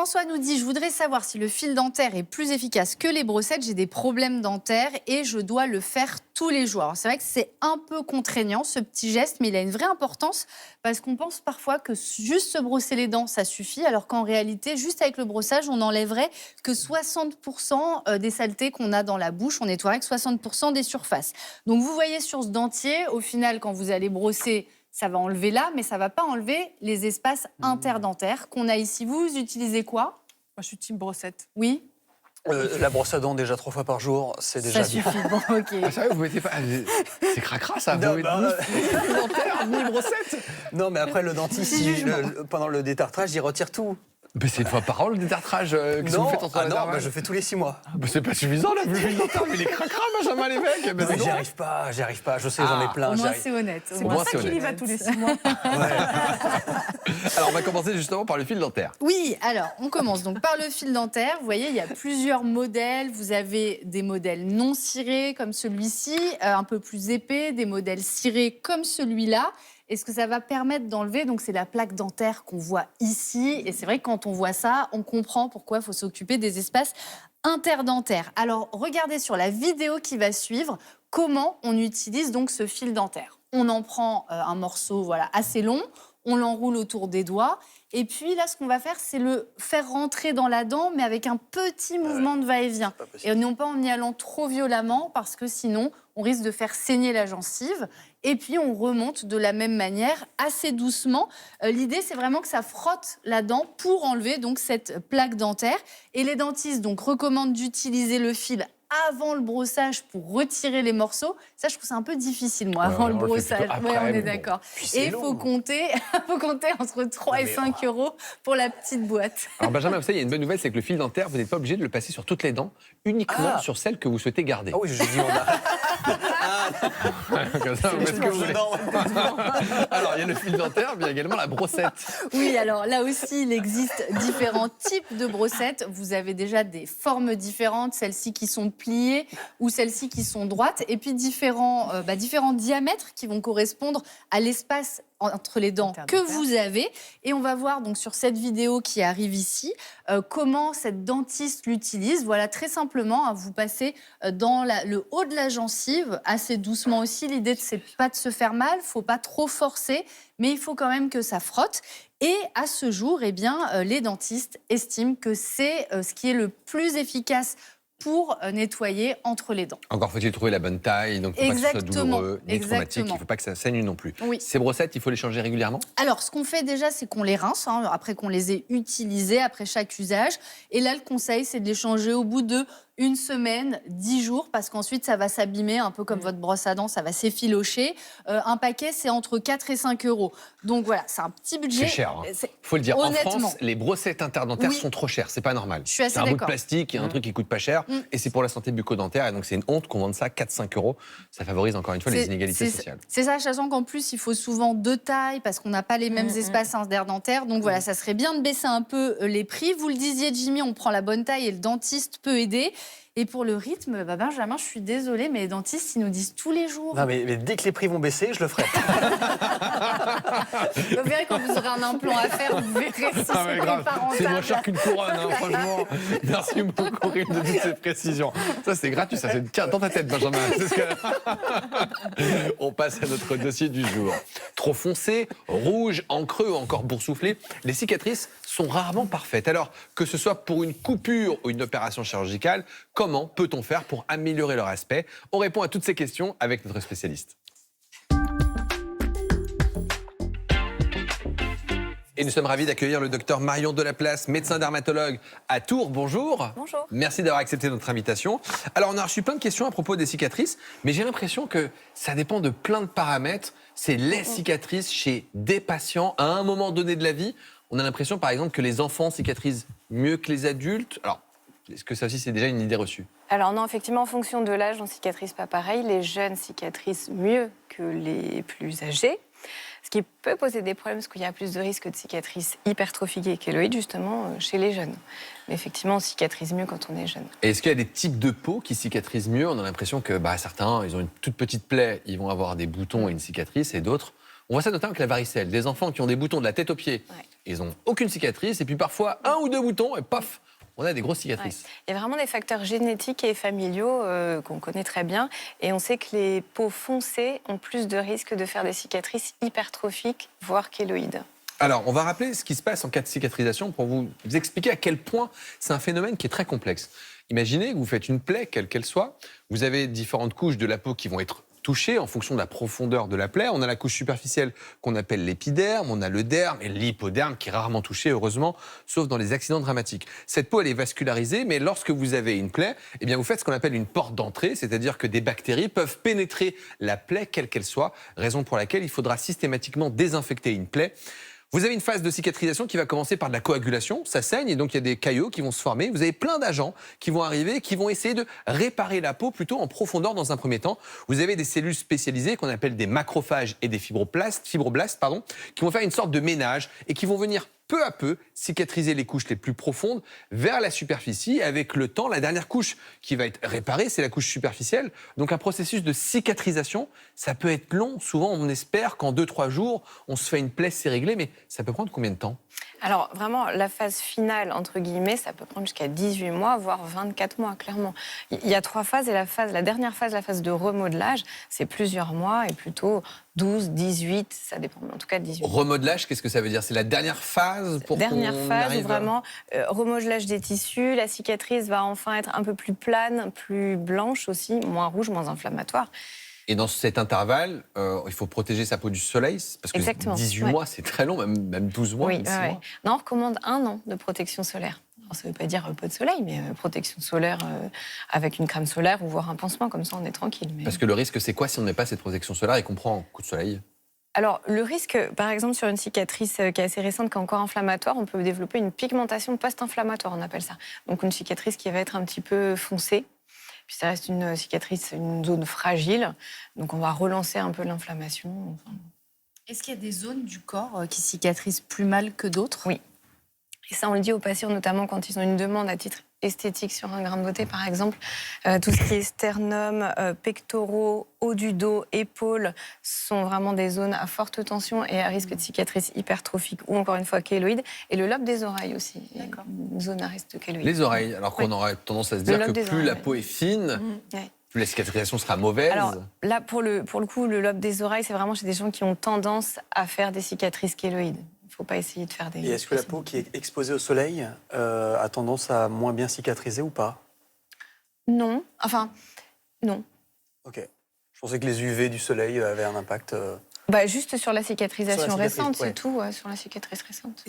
François nous dit, je voudrais savoir si le fil dentaire est plus efficace que les brossettes. J'ai des problèmes dentaires et je dois le faire tous les jours. Alors, c'est vrai que c'est un peu contraignant ce petit geste, mais il a une vraie importance parce qu'on pense parfois que juste se brosser les dents, ça suffit, alors qu'en réalité, juste avec le brossage, on n'enlèverait que 60% des saletés qu'on a dans la bouche. On nettoierait que 60% des surfaces. Donc, vous voyez sur ce dentier, au final, quand vous allez brosser, ça va enlever là, mais ça ne va pas enlever les espaces interdentaires qu'on a ici. Vous utilisez quoi? Moi, je suis team brossette. Oui. La brosse à dents déjà 3 fois par jour, c'est déjà Ça bien. suffit. Bon, ok. Ah, sérieux, vous mettez pas. C'est cracra ça. Non, Vous mettez ni fil dentaire, ni brossette. Non, mais après, le dentiste, pendant le détartrage, il retire tout. Mais c'est une fois par an le détartrage. Qu'est-ce que vous faites entre les non, je fais tous les 6 mois. Bah, c'est pas suffisant, là, le fil dentaire, mais il est cracra, Benjamin Lévesque. Non, mais j'y arrive pas. Je sais, j'en ai plein. Au j'y moins, arrive. c'est honnête. C'est Au moins, pour ça c'est qu'il y va honnête. tous les 6 mois. Alors, on va commencer justement par le fil dentaire. Oui, alors on commence donc par le fil dentaire. Vous voyez, il y a plusieurs modèles. Vous avez des modèles non cirés comme celui-ci, un peu plus épais, des modèles cirés comme celui-là. Et ce que ça va permettre d'enlever, donc c'est la plaque dentaire qu'on voit ici. Et c'est vrai que quand on voit ça, on comprend pourquoi il faut s'occuper des espaces interdentaires. Alors regardez sur la vidéo qui va suivre comment on utilise donc ce fil dentaire. On en prend un morceau assez long, on l'enroule autour des doigts. Et puis là, ce qu'on va faire, c'est le faire rentrer dans la dent, mais avec un petit mouvement de va-et-vient. Et non pas en y allant trop violemment, parce que sinon, on risque de faire saigner la gencive. Et puis, on remonte de la même manière, assez doucement. L'idée, c'est vraiment que ça frotte la dent pour enlever donc cette plaque dentaire. Et les dentistes donc, recommandent d'utiliser le fil avant le brossage pour retirer les morceaux. Ça, je trouve ça un peu difficile, moi, avant le brossage. Oui, on est d'accord. Et il faut compter entre 3 et 5 euros pour la petite boîte. Alors, Benjamin, vous savez, il y a une bonne nouvelle, c'est que le fil dentaire, vous n'êtes pas obligé de le passer sur toutes les dents, uniquement sur celles que vous souhaitez garder. Ah oui, je dis on a. Comme ça, vous faites ce que vous voulez. dedans. Alors, il y a le fil dentaire, mais il y a également la brossette. Oui, alors là aussi, il existe différents types de brossettes. Vous avez déjà des formes différentes, celles-ci qui sont pliées ou celles-ci qui sont droites, et puis différents diamètres qui vont correspondre à l'espace entre les dents que vous avez. Et on va voir donc sur cette vidéo qui arrive ici comment cette dentiste l'utilise. Voilà, très simplement, hein, vous passez dans le haut de la gencive, assez doucement aussi. L'idée, c'est pas de se faire mal, faut pas trop forcer, mais il faut quand même que ça frotte. Et à ce jour, les dentistes estiment que c'est ce qui est le plus efficace pour nettoyer entre les dents. Encore faut-il trouver la bonne taille, donc il ne faut pas que ce soit douloureux, ni traumatique, il ne faut pas que ça saigne non plus. Oui. Ces brossettes, il faut les changer régulièrement? Alors, ce qu'on fait déjà, c'est qu'on les rince, après qu'on les ait utilisées, après chaque usage. Et là, le conseil, c'est de les changer au bout de 1 semaine, 10 jours, parce qu'ensuite, ça va s'abîmer, un peu comme votre brosse à dents, ça va s'effilocher. Un paquet, c'est entre 4 et 5 euros. Donc voilà, c'est un petit budget. C'est cher, il faut le dire. Honnêtement. En France, les brossettes interdentaires sont trop chères, c'est pas normal. Je suis assez c'est un bout de d'accord. plastique, il y a un truc qui coûte pas cher, et c'est pour la santé bucco-dentaire, et donc c'est une honte qu'on vende ça 4-5 euros. Ça favorise encore une fois les inégalités sociales. C'est ça, sachant qu'en plus, il faut souvent 2 tailles, parce qu'on n'a pas les mêmes espaces interdentaires. Donc voilà, ça serait bien de baisser un peu les prix. Vous le disiez, Jimmy, on prend la bonne taille et le dentiste peut aider. Et pour le rythme, Benjamin, je suis désolée, mais les dentistes, ils nous disent tous les jours. Non, mais dès que les prix vont baisser, je le ferai. Vous verrez, quand vous aurez un implant à faire, vous verrez si c'est pas rentable. C'est moins cher qu'une couronne, franchement. Merci beaucoup, Corinne, de toutes ces précisions. Ça, c'est gratuit, ça, c'est dans ta tête, Benjamin. On passe à notre dossier du jour. Trop foncé, rouge, encreux ou encore boursouflé, les cicatrices sont rarement parfaites. Alors, que ce soit pour une coupure ou une opération chirurgicale, comment peut-on faire pour améliorer leur aspect? On répond à toutes ces questions avec notre spécialiste. Et nous sommes ravis d'accueillir le docteur Marion Delaplace, médecin dermatologue à Tours. Bonjour. Bonjour. Merci d'avoir accepté notre invitation. Alors, on a reçu plein de questions à propos des cicatrices, mais j'ai l'impression que ça dépend de plein de paramètres. C'est les cicatrices chez des patients à un moment donné de la vie. On a l'impression, par exemple, que les enfants cicatrisent mieux que les adultes. Alors, est-ce que ça aussi, c'est déjà une idée reçue? Alors non, effectivement, en fonction de l'âge, on cicatrise pas pareil. Les jeunes cicatrisent mieux que les plus âgés. Ce qui peut poser des problèmes, parce qu'il y a plus de risques de cicatrices hypertrophiques et kéloïdes, justement, chez les jeunes. Mais effectivement, on cicatrise mieux quand on est jeune. Et est-ce qu'il y a des types de peau qui cicatrisent mieux? On a l'impression que certains, ils ont une toute petite plaie, ils vont avoir des boutons et une cicatrice, et d'autres On voit ça notamment avec la varicelle. Des enfants qui ont des boutons de la tête aux pieds, Ouais. ils n'ont aucune cicatrice. Et puis parfois, 1 ou 2 boutons, et paf, on a des grosses Ouais. cicatrices. Il y a vraiment des facteurs génétiques et familiaux qu'on connaît très bien. Et on sait que les peaux foncées ont plus de risques de faire des cicatrices hypertrophiques, voire kéloïdes. Alors, on va rappeler ce qui se passe en cas de cicatrisation pour vous expliquer à quel point c'est un phénomène qui est très complexe. Imaginez que vous faites une plaie, quelle qu'elle soit. Vous avez différentes couches de la peau qui vont être touchées en fonction de la profondeur de la plaie. On a la couche superficielle qu'on appelle l'épiderme, on a le derme et l'hypoderme qui est rarement touché, heureusement, sauf dans les accidents dramatiques. Cette peau, elle est vascularisée, mais lorsque vous avez une plaie, eh bien, vous faites ce qu'on appelle une porte d'entrée, c'est-à-dire que des bactéries peuvent pénétrer la plaie, quelle qu'elle soit, raison pour laquelle il faudra systématiquement désinfecter une plaie. Vous avez une phase de cicatrisation qui va commencer par de la coagulation, ça saigne et donc il y a des caillots qui vont se former. Vous avez plein d'agents qui vont arriver, qui vont essayer de réparer la peau plutôt en profondeur dans un premier temps. Vous avez des cellules spécialisées qu'on appelle des macrophages et des fibroblastes, qui vont faire une sorte de ménage et qui vont venir peu à peu cicatriser les couches les plus profondes vers la superficie. Avec le temps, la dernière couche qui va être réparée, c'est la couche superficielle. Donc un processus de cicatrisation, ça peut être long. Souvent, on espère qu'en 2-3 jours, on se fait une plaie, c'est réglé. Mais ça peut prendre combien de temps ? Alors vraiment, la phase finale, entre guillemets, ça peut prendre jusqu'à 18 mois, voire 24 mois, clairement. Il y a 3 phases et la dernière phase, la phase de remodelage, c'est plusieurs mois et plutôt 12, 18, ça dépend, mais en tout cas 18. Remodelage, qu'est-ce que ça veut dire ? C'est la dernière phase pour Dernière qu'on phase, arrive où vraiment, remodelage des tissus, la cicatrice va enfin être un peu plus plane, plus blanche aussi, moins rouge, moins inflammatoire. Et dans cet intervalle, il faut protéger sa peau du soleil, parce que Exactement, 18 ouais. mois, c'est très long, même 12 mois, Oui, même 6 ouais. mois. Non, on recommande 1 an de protection solaire. Alors, ça ne veut pas dire peu de soleil, mais protection solaire avec une crème solaire ou voire un pansement, comme ça on est tranquille. Mais... Parce que le risque, c'est quoi si on n'a pas cette protection solaire et qu'on prend un coup de soleil ? Alors, le risque, par exemple, sur une cicatrice qui est assez récente, qui est encore inflammatoire, on peut développer une pigmentation post-inflammatoire, on appelle ça. Donc, une cicatrice qui va être un petit peu foncée. Puis, ça reste une cicatrice, une zone fragile. Donc, on va relancer un peu l'inflammation. Enfin, Est-ce qu'il y a des zones du corps qui cicatrisent plus mal que d'autres ? Oui. Et ça, on le dit aux patients, notamment quand ils ont une demande à titre esthétique sur un grain de beauté, par exemple. Tout ce qui est sternum, pectoraux, haut du dos, épaules, sont vraiment des zones à forte tension et à risque de cicatrice hypertrophique ou encore une fois kéloïde. Et le lobe des oreilles aussi, D'accord. une zone à risque kéloïde. Les oreilles, alors qu'on Oui. aurait tendance à se Le dire lobe que des plus oreilles, la ouais. peau est fine, Ouais. plus la cicatrisation sera mauvaise. Alors là, pour le coup, le lobe des oreilles, c'est vraiment chez des gens qui ont tendance à faire des cicatrices kéloïdes. Il ne faut pas essayer de faire des... Et est-ce que la peau qui est exposée au soleil a tendance à moins bien cicatriser ou pas ? Non, enfin, non. Ok. Je pensais que les UV du soleil avaient un impact. Bah, juste sur la cicatrisation Sur la cicatrice, récente, ouais. c'est tout, ouais, sur la cicatrice récente.